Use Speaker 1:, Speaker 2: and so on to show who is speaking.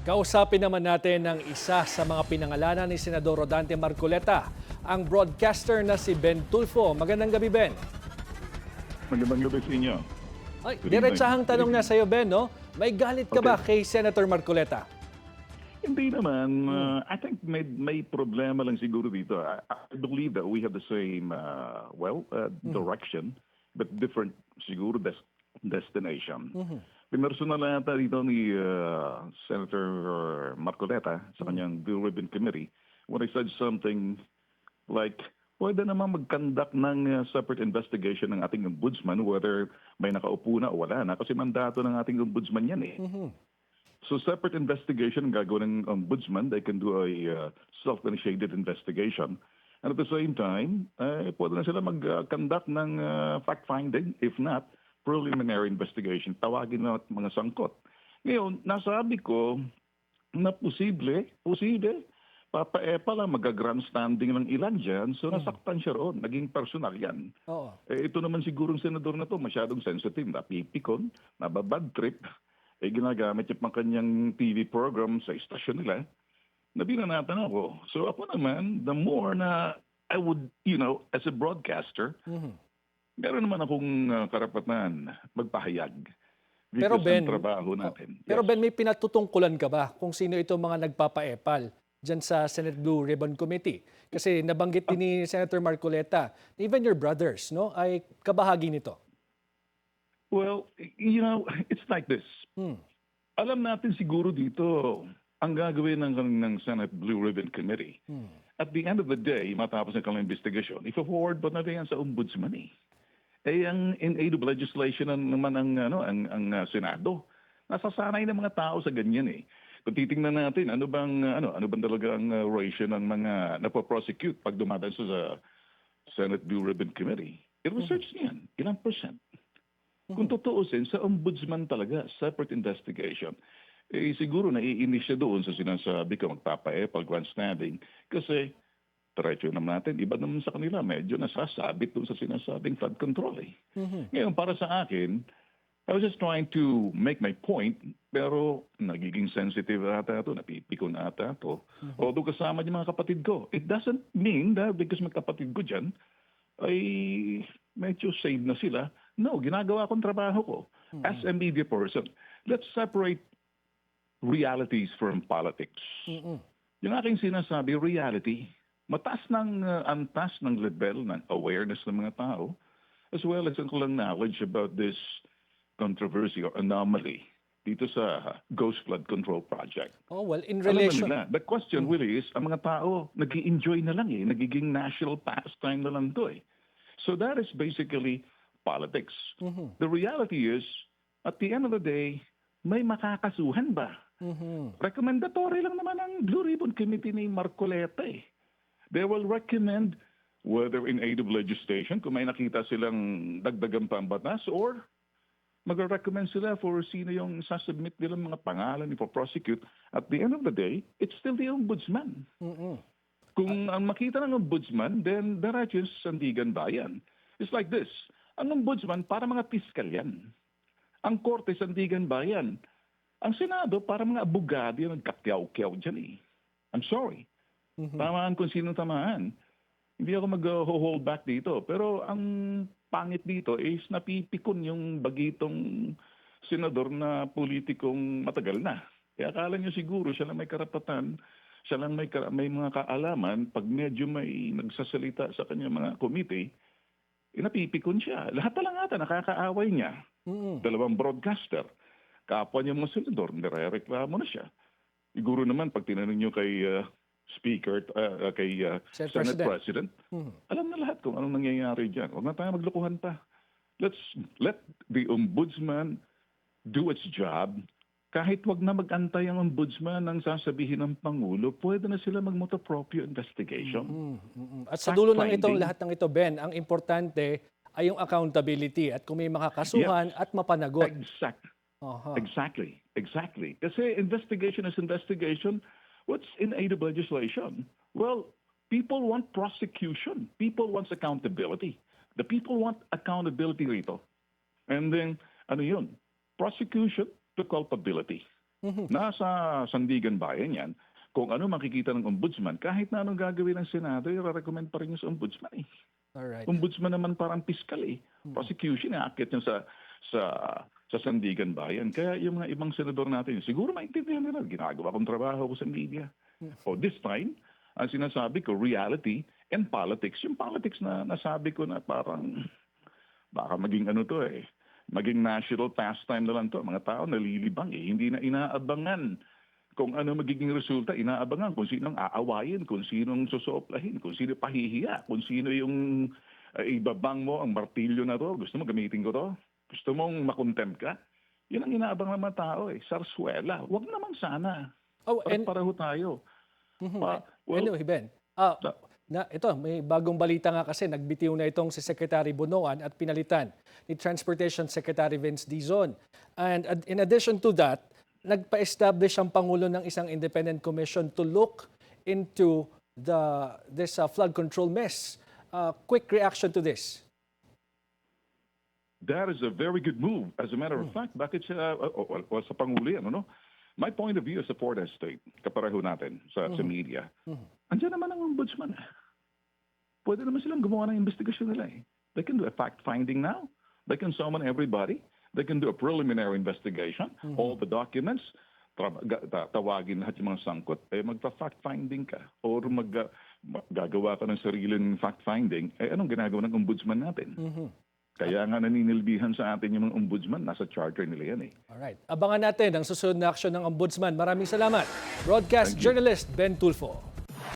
Speaker 1: Kausapin naman natin ang isa sa mga pinangalanan ni Senador Rodante Marcoleta, ang broadcaster na si Ben Tulfo. Magandang gabi, Ben.
Speaker 2: Magandang gabi sa inyo.
Speaker 1: Ay,
Speaker 2: Good
Speaker 1: diretsahang
Speaker 2: evening.
Speaker 1: tanong na sa iyo, Ben, no? May galit ka ba
Speaker 2: Okay.
Speaker 1: kay Senator Marcoleta?
Speaker 2: Hindi naman. I think may problema lang siguro dito. I believe that we have the same, direction, but different siguro destination. Pinersonal na yata dito ni Senator Marcoleta sa kanyang Blue Ribbon Committee when I said something like, pwede naman mag-conduct ng separate investigation ng ating ombudsman whether may nakaupo na o wala na kasi mandato ng ating ombudsman yan eh. So separate investigation ang gagawin ng ombudsman. They can do a self-initiated investigation. And at the same time, pwede na sila mag-conduct ng fact-finding. If not, preliminary investigation. Tawagin na mga sangkot. Ngayon, nasabi ko na posible, papa-epa lang mag-grandstanding ng ilan dyan. So nasaktan siya roon. Naging personal yan.
Speaker 1: Oo.
Speaker 2: Ito naman sigurong senador na to masyadong sensitive. Napipikon, nababad trip. Ginagamit yung pang kanyang TV program sa istasyon nila, na binanatan ako. So ako naman, the more na I would, as a broadcaster, meron naman akong karapatan magpahayag.
Speaker 1: Pero
Speaker 2: Because
Speaker 1: Ben,
Speaker 2: ang trabaho natin.
Speaker 1: pero
Speaker 2: Yes.
Speaker 1: Ben, may pinatutungkulan ka ba kung sino itong mga nagpapaepal dyan sa Senate Blue Ribbon Committee? Kasi nabanggit din ni Senator Marcoleta, even your brothers, no, ay kabahagi nito.
Speaker 2: Well, it's like this. Alam natin siguro dito ang gagawin ng Senate Blue Ribbon Committee. At the end of the day, matapos ng kanilang investigation, i-forward ba natin yan sa ombudsman eh? Ang in aid of legislation naman ang Senado. Nasasanay ng mga tao sa ganyan eh. Kung titingnan natin, ano bang talaga ang ratio ng mga napoprosecute pag dumadaan sa Senate Blue Ribbon Committee? I-research niyan. Ilang percent? Kung tutuusin, sa ombudsman talaga, separate investigation, siguro naiinis siya doon sa sinasabi ko magpapaepal, grandstanding, kasi diretso naman natin, iba naman sa kanila, medyo nasasabit doon sa sinasabing flood control eh. Ngayon, para sa akin, I was just trying to make my point, pero nagiging sensitive ata ito, napipikon ata ito. Although kasama yung mga kapatid ko, it doesn't mean that because may kapatid ko dyan, ay medyo save na sila. No, ginagawa kong trabaho ko. As a media person, let's separate realities from politics. Yung aking sinasabi, reality, antas ng level ng awareness ng mga tao, as well as ang kulang knowledge about this controversy or anomaly dito sa Ghost Flood Control Project.
Speaker 1: Oh, well, in
Speaker 2: Alam na
Speaker 1: relation...
Speaker 2: nila. The question really is, ang mga tao, nag-i-enjoy na lang eh. Nagiging national pastime na lang to eh. So that is basically politics. The reality is, at the end of the day, may makakasuhan ba? Recommendatory lang naman ang Blue Ribbon Committee ni Marcoleta eh. They will recommend whether in aid of legislation, kung may nakita silang dagdagan pa ang batas, or mag-recommend sila for sino yung sasubmit nilang mga pangalan for prosecute. At the end of the day, it's still the ombudsman. Kung ang makita ng ombudsman, then diretso sa Sandigan Bayan. It's like this. Ang ombudsman, para mga piskal yan. Ang korte, Sandigan Bayan. Ang Senado, para mga abogado yan, nagkakyaw-kyaw dyan eh. I'm sorry. Tamaan kung sino tamaan. Hindi ako mag-hold back dito. Pero ang pangit dito is napipikon yung bagitong senador na politikong matagal na. Kaya akala nyo siguro siya lang may karapatan, siya lang may mga kaalaman, pag medyo may nagsasalita sa kanya mga committee, napipikon siya. Lahat na lang ata, nakakaaway niya. Dalawang broadcaster. Kapwa niya mga senador, nire-reklamo na siya. Siguro naman, pag tinanong niyo kay Speaker, kay Senate President, alam na lahat kung anong nangyayari dyan. Huwag na tayo maglukuhan pa. Let's let the ombudsman do its job. Kahit wag na mag-antay ang ombudsman ng sasabihin ng Pangulo, pwede na sila mag-motoproprio investigation.
Speaker 1: At sa dulo ng itong lahat ng ito, Ben, ang importante ay yung accountability at kung may makakasuhan at mapanagot.
Speaker 2: Exactly. Kasi investigation is investigation. What's in aid of legislation? Well, people want prosecution. People want accountability. The people want accountability rito. And then, ano yun? Prosecution to culpability. Nasa Sandigan Bayan yan. Kung ano makikita ng ombudsman, kahit na anong gagawin ng Senado, i-recommend pa rin yung sa ombudsman eh.
Speaker 1: Alright.
Speaker 2: Ombudsman naman parang piskal eh. Prosecution, aakyat yun sa Sandigan Bayan. Kaya yung mga ibang senador natin, siguro maintindihan nila, ginagawa kong trabaho ko sa media. O this time, ang sinasabi ko, reality and politics. Yung politics na nasabi ko na parang baka maging ano to eh, maging national pastime na lang to. Mga tao nalilibang eh, hindi na inaabangan kung ano magiging resulta, inaabangan kung sinong aawayin, kung sinong susoplahin, kung sino pahihiya, kung sino yung ibabang mo ang martilyo na to. Gusto mo gamitin ko to? Gusto mong makontempt ka? Yun ang inaabang ng mga tao eh. Sarswela. Wag naman sana.
Speaker 1: Oh, and
Speaker 2: Pareho tayo. Well,
Speaker 1: anyway, Ben, ito, may bagong balita nga kasi nagbitiw na itong si Secretary Bonoan at pinalitan ni Transportation Secretary Vince Dizon. And in addition to that, nagpa-establish ang Pangulo ng isang independent commission to look into this flood control mess. Quick reaction to this.
Speaker 2: that is a very good move. As a matter of fact, bakit siya, sa Pangulo yan, ano? My point of view as a fourth estate, kapareho natin sa media, andyan naman ang ombudsman. Pwede naman silang gumawa ng investigasyon nila eh. They can do a fact-finding now. They can summon everybody. They can do a preliminary investigation, all the documents, tawagin lahat yung mga sangkot, eh magpa-fact-finding ka or gagawa ka ng sariling fact-finding, eh anong ginagawa ng ombudsman natin? Kaya nga naninilbihan sa atin yung mga ombudsman, nasa charter nila yan eh.
Speaker 1: Alright. Abangan natin ang susunod na aksyon ng ombudsman. Maraming salamat. Broadcast journalist Ben Tulfo.